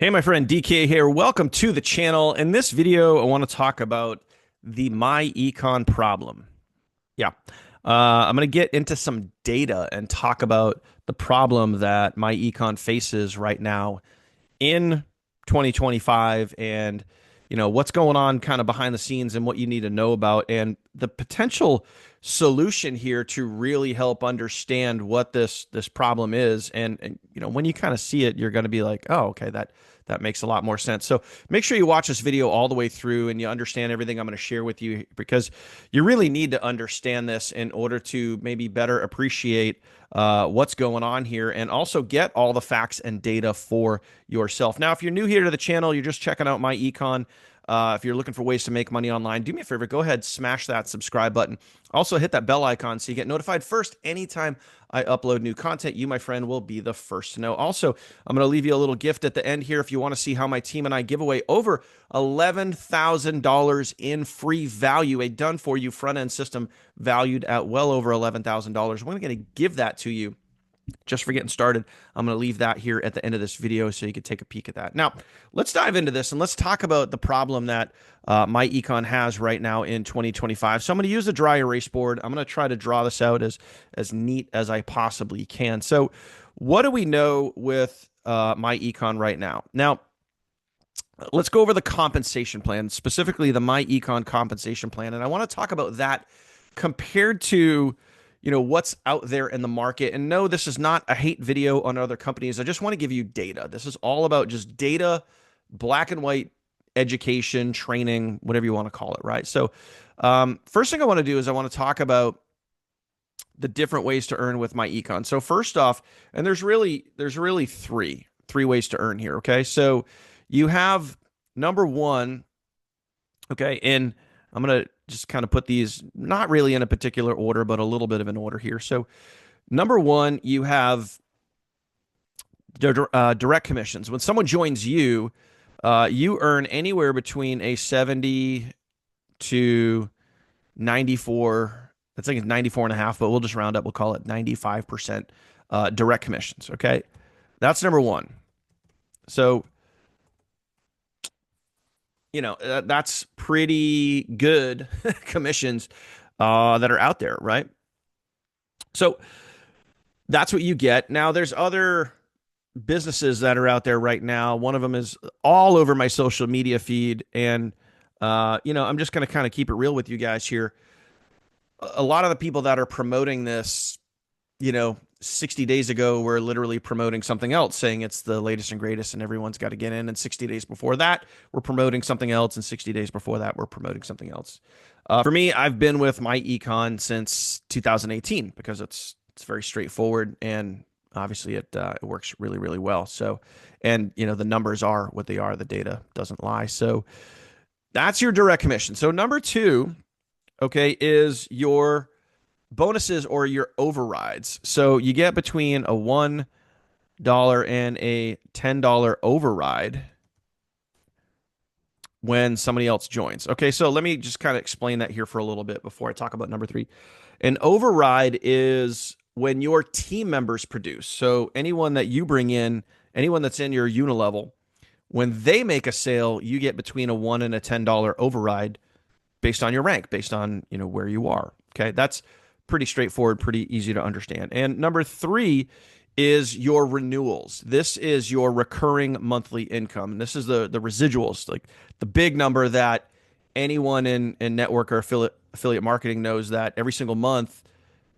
Hey, my friend DK here. Welcome to the channel. In this video, I want to talk about the myEcon problem. Yeah. I'm going to get into some data and talk about the problem that myEcon faces right now in 2025 and what's going on kind of behind the scenes and what you need to know about and the potential solution here to really help understand what this problem is and when you kind of see it you're going to be like, oh, okay, that makes a lot more sense. So make sure you watch this video all the way through and you understand everything I'm going to share with you, because you really need to understand this in order to maybe better appreciate what's going on here and also get all the facts and data for yourself. Now, if you're new here to the channel, you're just checking out myEcon. If you're looking for ways to make money online, do me a favor, go ahead, smash that subscribe button. Also, hit that bell icon so you get notified first anytime I upload new content. You, my friend, will be the first to know. Also, I'm going to leave you a little gift at the end here if you want to see how my team and I give away over $11,000 in free value, a done-for-you front-end system valued at well over $11,000. We're going to give that to you just for getting started. I'm going to leave that here at the end of this video so you can take a peek at that. Now, let's dive into this and let's talk about the problem that myEcon has right now in 2025. So I'm going to use the dry erase board. I'm going to try to draw this out as neat as I possibly can. So what do we know with myEcon right now? Now, let's go over the compensation plan, specifically the myEcon compensation plan. And I want to talk about that compared to what's out there in the market. And no, this is not a hate video on other companies. I just want to give you data. This is all about just data, black and white education, training, whatever you want to call it, right? So first thing I want to do is I want to talk about the different ways to earn with myEcon. So first off, and there's really three ways to earn here, okay? So you have number one, okay, and I'm going to just kind of put these not really in a particular order, but a little bit of an order here. So number one, you have direct commissions. When someone joins you, you earn anywhere between a 70 to 94, I think it's 94 and a half, but we'll just round up. We'll call it 95% direct commissions. Okay. That's number one. So that's pretty good commissions that are out there, right? So that's what you get. Now, there's other businesses that are out there right now. One of them is all over my social media feed. And, I'm just going to kind of keep it real with you guys here. A lot of the people that are promoting this, 60 days ago, were literally promoting something else, saying it's the latest and greatest and everyone's got to get in. And 60 days before that, we're promoting something else. And 60 days before that, we're promoting something else. For me, I've been with myEcon since 2018 because it's very straightforward. And obviously it works really, really well. So, and the numbers are what they are. The data doesn't lie. So that's your direct commission. So number two, okay, is your bonuses or your overrides. So you get between a $1 and a $10 override when somebody else joins. Okay, so let me just kind of explain that here for a little bit before I talk about number three. An override is when your team members produce. So anyone that you bring in, anyone that's in your unilevel, when they make a sale, you get between a $1 and a $10 override based on your rank, based on where you are. Okay, that's pretty straightforward, pretty easy to understand. And number three is your renewals. This is your recurring monthly income. And this is the residuals, like the big number that anyone in network or affiliate marketing knows, that every single month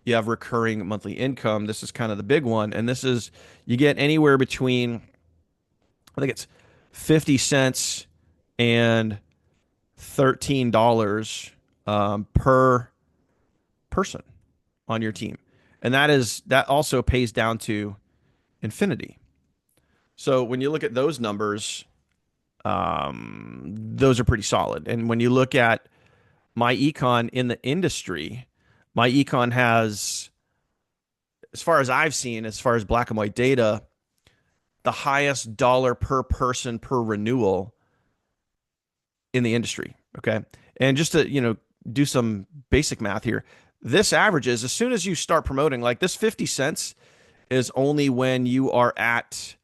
you have recurring monthly income. This is kind of the big one. And this is, you get anywhere between, I think it's 50 cents and $13 per person on your team. And that also pays down to infinity. So when you look at those numbers, those are pretty solid. And when you look at myEcon in the industry, myEcon has, as far as I've seen, as far as black and white data, the highest dollar per person per renewal in the industry. Okay. And just to, do some basic math here, this averages, as soon as you start promoting, like this 50 cents is only when you are at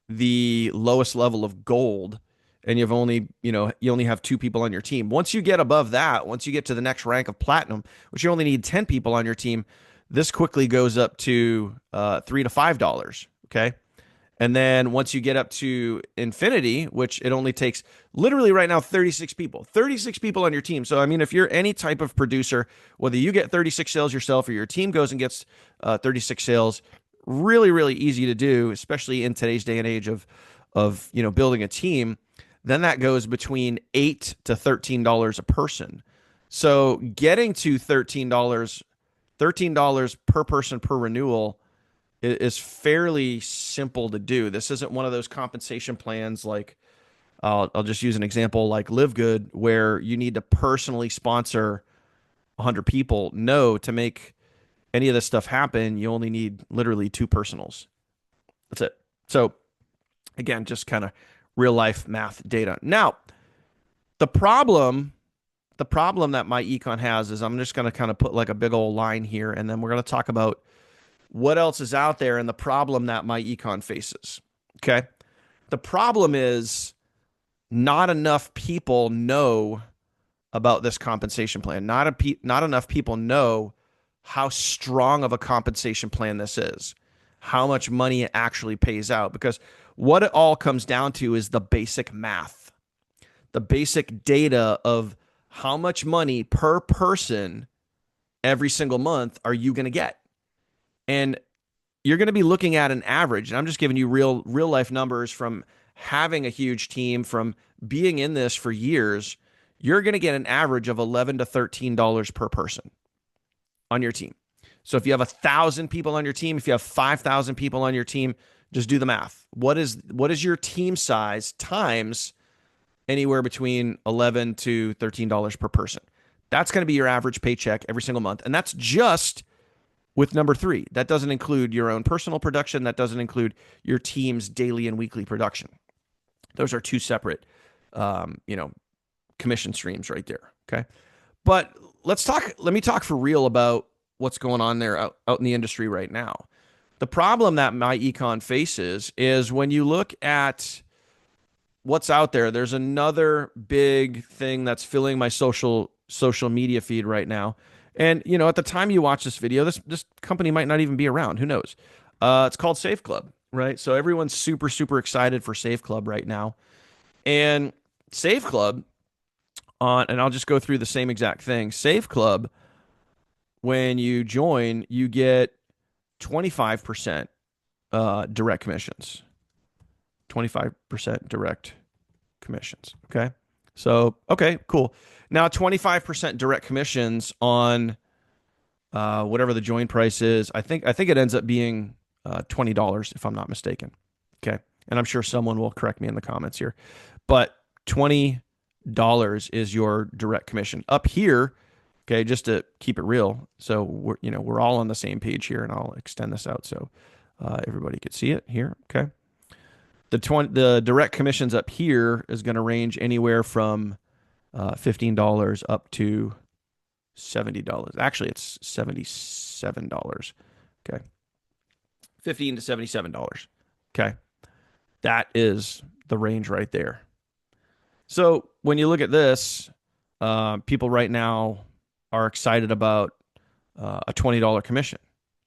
the lowest level of gold, and you've only, you only have two people on your team. Once you get above that, once you get to the next rank of platinum, which you only need 10 people on your team, this quickly goes up to $3 to $5. Okay. And then once you get up to infinity, which it only takes literally right now 36 people on your team. So, I mean, if you're any type of producer, whether you get 36 sales yourself or your team goes and gets 36 sales, really, really easy to do, especially in today's day and age of building a team. Then that goes between $8 to $13 a person. So getting to $13 per person per renewal is fairly simple to do. This isn't one of those compensation plans like I'll just use an example like Live Good, where you need to personally sponsor 100 people. No, to make any of this stuff happen, you only need literally two personals. That's it. So again, just kind of real life math data. Now, the problem that myEcon has is, I'm just going to kind of put like a big old line here, and then we're going to talk about what else is out there and the problem that myEcon faces. Okay. The problem is not enough people know about this compensation plan. Not enough people know how strong of a compensation plan this is, how much money it actually pays out. Because what it all comes down to is the basic math, the basic data of how much money per person every single month are you going to get. And you're going to be looking at an average. And I'm just giving you real life numbers from having a huge team, from being in this for years. You're going to get an average of $11 to $13 per person on your team. So if you have 1,000 people on your team, if you have 5,000 people on your team, just do the math. What is your team size times anywhere between $11 to $13 per person? That's going to be your average paycheck every single month. And that's just with number 3. That doesn't include your own personal production. That doesn't include your team's daily and weekly production. Those are two separate, commission streams right there. Okay. But let me talk for real about what's going on there out in the industry right now. The problem that myEcon faces is when you look at what's out there, there's another big thing that's filling my social media feed right now. And, at the time you watch this video, this company might not even be around. Who knows? It's called Save Club, right? So everyone's super, super excited for Save Club right now. And Save Club, and I'll just go through the same exact thing. Save Club, when you join, you get 25% direct commissions. 25% direct commissions. Okay. So, okay, cool. Now, 25% direct commissions on whatever the join price is. I think it ends up being $20 if I'm not mistaken. Okay. And I'm sure someone will correct me in the comments here. But $20 is your direct commission. Up here, okay, just to keep it real. So we're all on the same page here, and I'll extend this out so everybody could see it here. Okay. The direct commissions up here is going to range anywhere from $15 up to $70. Actually, it's $77. Okay. $15 to $77. Okay. That is the range right there. So when you look at this, people right now are excited about a $20 commission.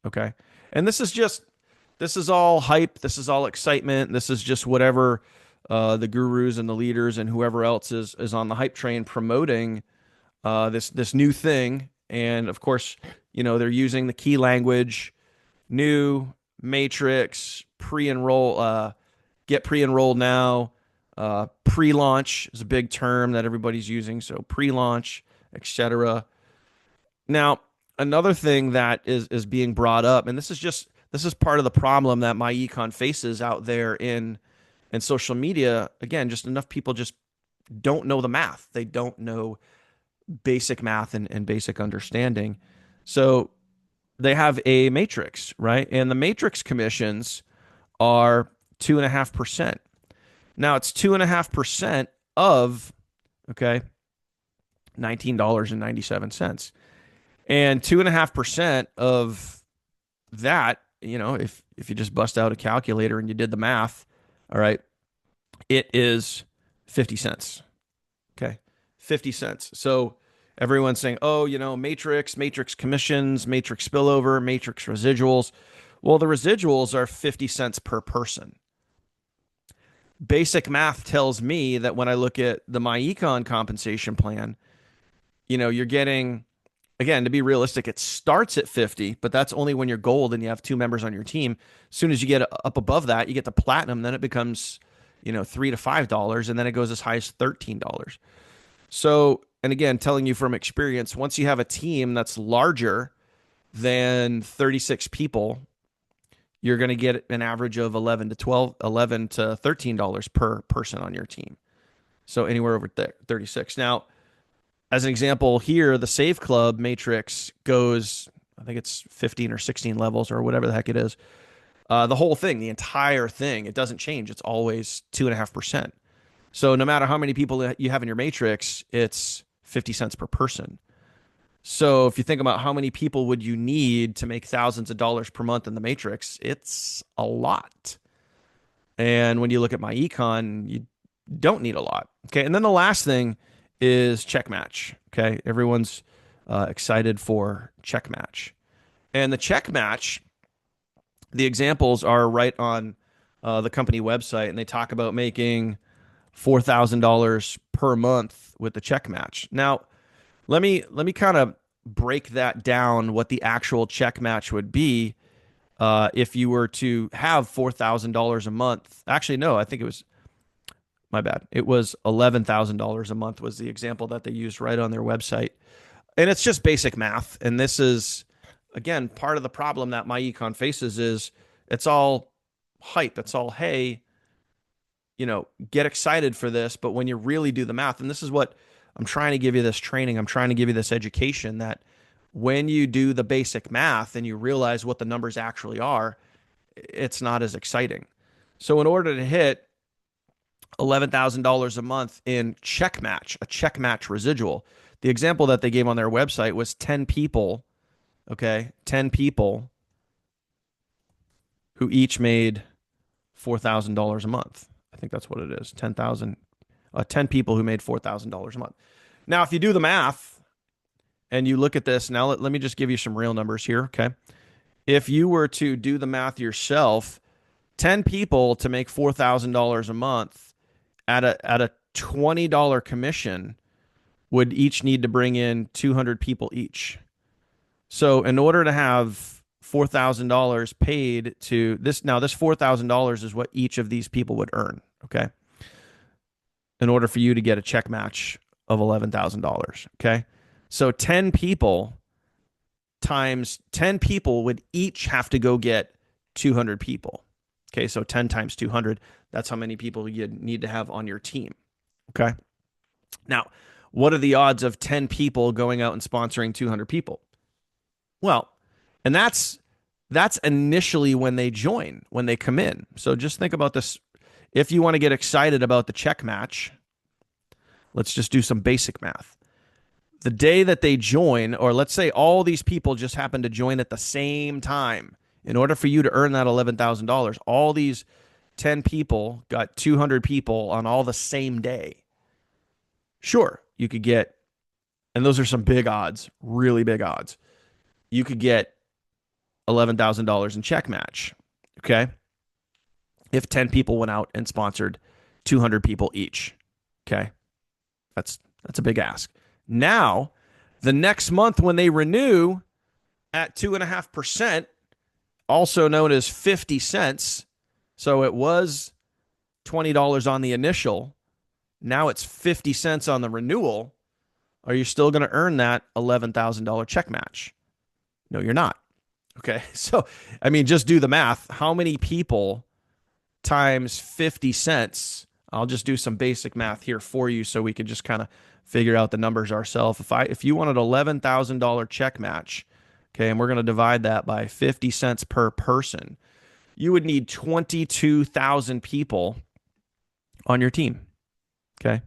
Okay. And this is all hype. This is all excitement. This is just whatever the gurus and the leaders and whoever else is on the hype train promoting this new thing. And of course, they're using the key language, new, matrix, pre-enroll, get pre-enrolled now. Pre-launch is a big term that everybody's using. So pre-launch, etc. Now, another thing that is being brought up, and this is part of the problem that myEcon faces out there in social media. Again, just enough people just don't know the math. They don't know basic math and basic understanding. So they have a matrix, right? And the matrix commissions are 2.5%. Now it's 2.5% of, okay, $19.97. And 2.5% of that, if you just bust out a calculator and you did the math, All right. It is 50 cents. Okay. 50 cents. So everyone's saying, oh, matrix commissions, matrix spillover, matrix residuals. Well, the residuals are 50 cents per person. Basic math tells me that when I look at the myEcon compensation plan, you're getting, again, to be realistic, it starts at 50, but that's only when you're gold and you have two members on your team. As soon as you get up above that, you get to platinum, then it becomes, $3 to $5, and then it goes as high as $13. So, and again, telling you from experience, once you have a team that's larger than 36 people, you're going to get an average of 11 to $13 per person on your team. So anywhere over 36. Now, as an example here, the Save Club matrix goes, I think it's 15 or 16 levels or whatever the heck it is. The whole thing, the entire thing, it doesn't change. It's always 2.5%. So no matter how many people you have in your matrix, it's 50 cents per person. So if you think about how many people would you need to make thousands of dollars per month in the matrix, it's a lot. And when you look at myEcon, you don't need a lot. Okay. And then the last thing is check match. Okay. Everyone's excited for check match. And the check match, the examples are right on the company website, and they talk about making $4,000 per month with the check match. Now, let me kind of break that down. What the actual check match would be if you were to have $4,000 a month. Actually, no, I think it was my bad. It was $11,000 a month was the example that they used right on their website, and it's just basic math. And this is again part of the problem that myEcon faces is it's all hype. It's all hey, get excited for this. But when you really do the math, and this is what I'm trying to give you this training, I'm trying to give you this education that when you do the basic math and you realize what the numbers actually are, it's not as exciting. So in order to hit $11,000 a month in check match, a check match residual, the example that they gave on their website was 10 people, okay, 10 people who each made $4,000 a month. I think that's what it is. 10 people who made $4,000 a month. Now, if you do the math and you look at this, now let me just give you some real numbers here, okay? If you were to do the math yourself, 10 people to make $4,000 a month at a $20 commission would each need to bring in 200 people each. So in order to have $4,000 paid to this, now this $4,000 is what each of these people would earn, okay? In order for you to get a check match of $11,000, okay? So 10 people times 10 people would each have to go get 200 people. Okay, so 10 times 200, that's how many people you need to have on your team. Okay. Now, what are the odds of 10 people going out and sponsoring 200 people? Well, and that's initially when they join, when they come in. So just think about this. If you want to get excited about the check match, let's just do some basic math. The day that they join, or let's say all these people just happen to join at the same time, in order for you to earn that $11,000, all these 10 people got 200 people on all the same day. Sure, you could get, and those are some big odds, really big odds. You could get $11,000 in check match, okay? If 10 people went out and sponsored 200 people each, okay? That's a big ask. Now, the next month when they renew at 2.5%, also known as 50 cents. So it was $20 on the initial. Now it's 50 cents on the renewal. Are you still going to earn that $11,000 check match? No, you're not. Okay. So, I mean, just do the math. How many people times 50 cents? I'll just do some basic math here for you so we can just kind of figure out the numbers ourselves. If you wanted $11,000 check match, okay, and we're going to divide that by 50 cents per person, you would need 22,000 people on your team, okay?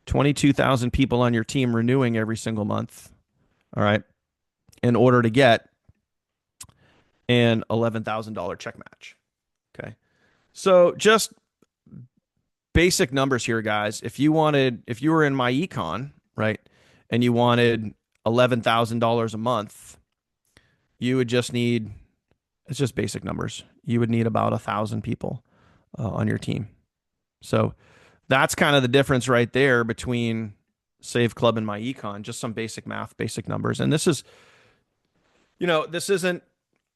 22,000 people on your team renewing every single month, all right, in order to get an $11,000 check match, okay? So just basic numbers here, guys. If you were in myEcon, right, and you wanted $11,000 a month, you would just need, it's just basic numbers. You would need about 1,000 people on your team. So that's kind of the difference right there between Save Club and myEcon, just some basic math, basic numbers. And this is, this isn't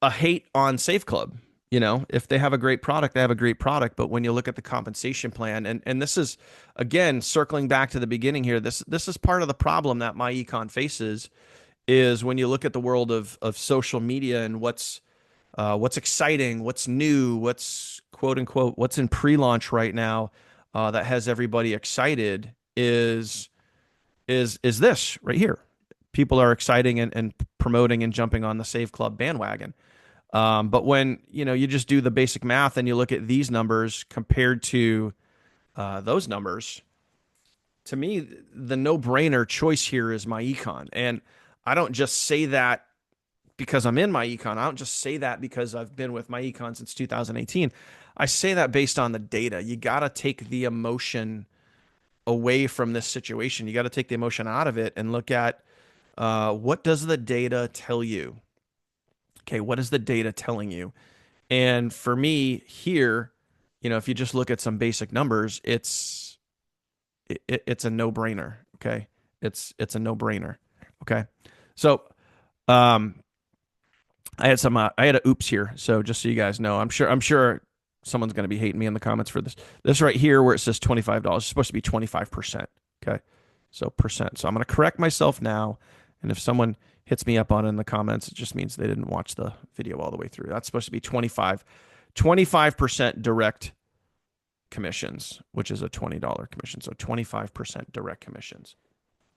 a hate on Save Club. If they have a great product, they have a great product. But when you look at the compensation plan, and this is, again, circling back to the beginning here, this is part of the problem that myEcon faces is when you look at the world of social media and what's exciting, what's new, what's quote unquote, what's in pre-launch right now, that has everybody excited is this right here. People are exciting and promoting and jumping on the Save Club bandwagon. But when you just do the basic math and you look at these numbers compared to those numbers, to me, the no-brainer choice here is myEcon. And I don't just say that because I'm in myEcon. I don't just say that because I've been with myEcon since 2018. I say that based on the data. You got to take the emotion away from this situation. You got to take the emotion out of it and look at what does the data tell you? Okay, what is the data telling you? And for me here, if you just look at some basic numbers, it's a no-brainer. Okay, it's a no-brainer. Okay, so I had a oops here. So just so you guys know, I'm sure someone's going to be hating me in the comments for this. This right here where it says $25 is supposed to be 25%. Okay, so percent. So I'm going to correct myself now. And if someone hits me up on it in the comments, it just means they didn't watch the video all the way through. That's supposed to be 25% direct commissions, which is a $20 commission. So 25% direct commissions,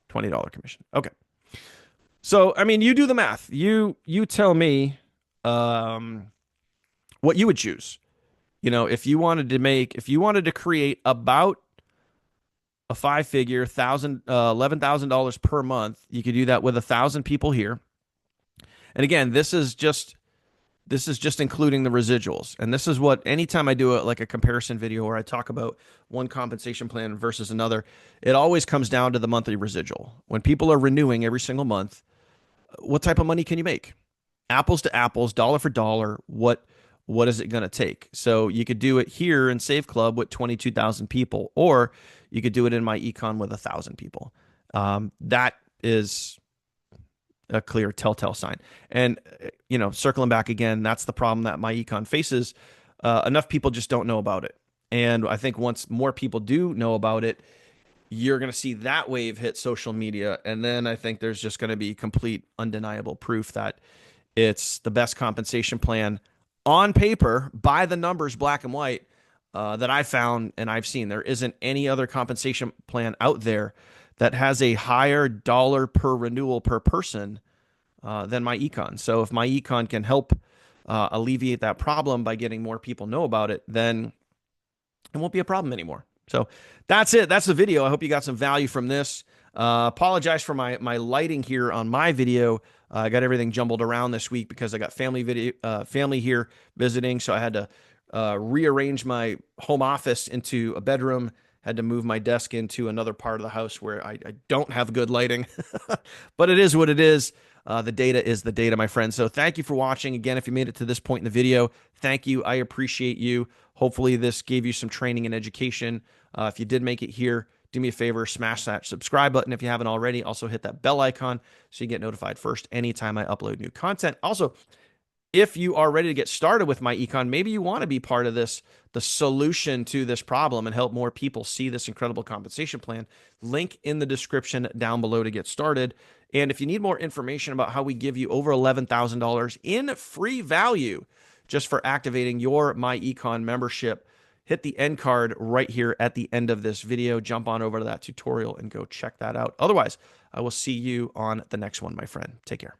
$20 commission. Okay. So, I mean, you do the math. You tell me what you would choose. If you wanted to create about a five-figure, $11,000 per month, you could do that with 1,000 people here. And again, this is just including the residuals. And this is what, anytime I do like a comparison video where I talk about one compensation plan versus another, it always comes down to the monthly residual. When people are renewing every single month, what type of money can you make? Apples to apples, dollar for dollar, what is it going to take? So you could do it here in Save Club with 22,000 people, or you could do it in myEcon with 1,000 people. That is a clear telltale sign. And, circling back again, that's the problem that myEcon faces. Enough people just don't know about it. And I think once more people do know about it, you're going to see that wave hit social media. And then I think there's just going to be complete undeniable proof that it's the best compensation plan on paper, by the numbers, black and white, that I found and I've seen. There isn't any other compensation plan out there that has a higher dollar per renewal per person than myEcon. So if myEcon can help alleviate that problem by getting more people know about it, then it won't be a problem anymore. So that's it. That's the video. I hope you got some value from this. Apologize for my lighting here on my video. I got everything jumbled around this week because I got family here visiting, so I had to rearrange my home office into a bedroom. Had to move my desk into another part of the house where I don't have good lighting, but it is what it is. The data is the data, my friend. So thank you for watching. Again, if you made it to this point in the video, thank you. I appreciate you. Hopefully this gave you some training and education. If you did make it here, do me a favor, smash that subscribe button if you haven't already. Also hit that bell icon so you get notified first anytime I upload new content. Also, if you are ready to get started with myEcon, maybe you want to be part of this, the solution to this problem, and help more people see this incredible compensation plan, link in the description down below to get started. And if you need more information about how we give you over $11,000 in free value just for activating your myEcon membership, hit the end card right here at the end of this video. Jump on over to that tutorial and go check that out. Otherwise, I will see you on the next one, my friend. Take care.